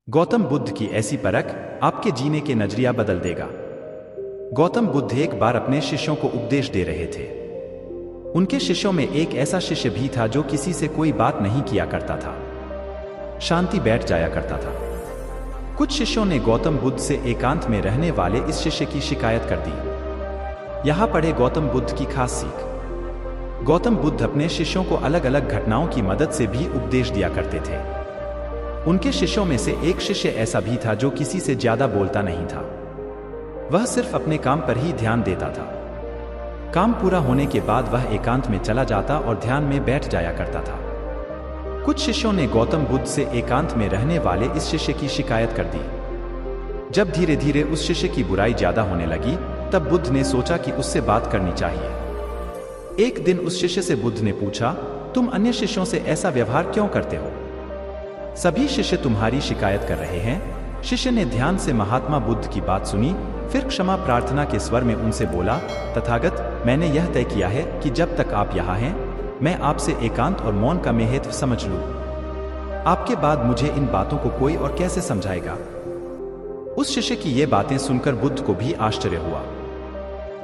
गौतम बुद्ध की ऐसी परख आपके जीने के नजरिया बदल देगा। गौतम बुद्ध एक बार अपने शिष्यों को उपदेश दे रहे थे। उनके शिष्यों में एक ऐसा शिष्य भी था जो किसी से कोई बात नहीं किया करता था, शांति बैठ जाया करता था। कुछ शिष्यों ने गौतम बुद्ध से एकांत में रहने वाले इस शिष्य की शिकायत कर दी। यहां पढ़े गौतम बुद्ध की खास सीख। गौतम बुद्ध अपने शिष्यों को अलग अलग घटनाओं की मदद से भी उपदेश दिया करते थे। उनके शिष्यों में से एक शिष्य ऐसा भी था जो किसी से ज्यादा बोलता नहीं था। वह सिर्फ अपने काम पर ही ध्यान देता था। काम पूरा होने के बाद वह एकांत में चला जाता और ध्यान में बैठ जाया करता था। कुछ शिष्यों ने गौतम बुद्ध से एकांत में रहने वाले इस शिष्य की शिकायत कर दी। जब धीरे धीरे उस शिष्य की बुराई ज्यादा होने लगी, तब बुद्ध ने सोचा कि उससे बात करनी चाहिए। एक दिन उस शिष्य से बुद्ध ने पूछा, तुम अन्य शिष्यों से ऐसा व्यवहार क्यों करते हो? सभी शिष्य तुम्हारी शिकायत कर रहे हैं। शिष्य ने ध्यान से महात्मा बुद्ध की बात सुनी, फिर क्षमा प्रार्थना के स्वर में उनसे बोला, तथागत, मैंने यह तय किया है कि जब तक आप यहाँ हैं, मैं आपसे एकांत और मौन का महत्व समझ लूं। आपके बाद मुझे इन बातों को कोई और कैसे समझाएगा? उस शिष्य की ये बातें सुनकर बुद्ध को भी आश्चर्य हुआ।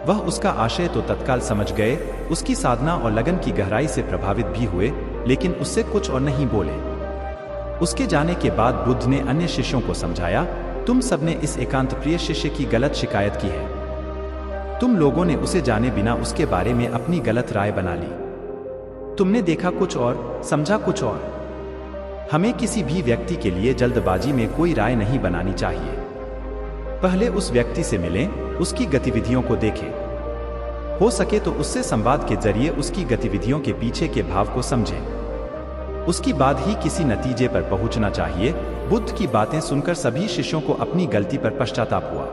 वह उसका आशय तो तत्काल समझ गए, उसकी साधना और लगन की गहराई से प्रभावित भी हुए, लेकिन उससे कुछ और नहीं बोले। उसके जाने के बाद बुद्ध ने अन्य शिष्यों को समझाया, तुम सबने इस एकांत प्रिय शिष्य की गलत शिकायत की है। तुम लोगों ने उसे जाने बिना उसके बारे में अपनी गलत राय बना ली। तुमने देखा कुछ और, समझा कुछ और। हमें किसी भी व्यक्ति के लिए जल्दबाजी में कोई राय नहीं बनानी चाहिए। पहले उस व्यक्ति से मिलें, उसकी गतिविधियों को देखें। हो सके तो उससे संवाद के जरिए उसकी गतिविधियों के पीछे के भाव को समझें। उसके बाद ही किसी नतीजे पर पहुंचना चाहिए। बुद्ध की बातें सुनकर सभी शिष्यों को अपनी गलती पर पश्चाताप हुआ।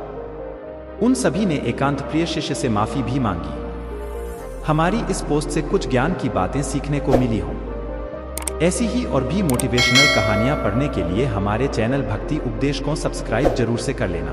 उन सभी ने एकांत प्रिय शिष्य से माफी भी मांगी। हमारी इस पोस्ट से कुछ ज्ञान की बातें सीखने को मिली हों। ऐसी ही और भी मोटिवेशनल कहानियां पढ़ने के लिए हमारे चैनल भक्ति उपदेश को सब्सक्राइब जरूर से कर लेना।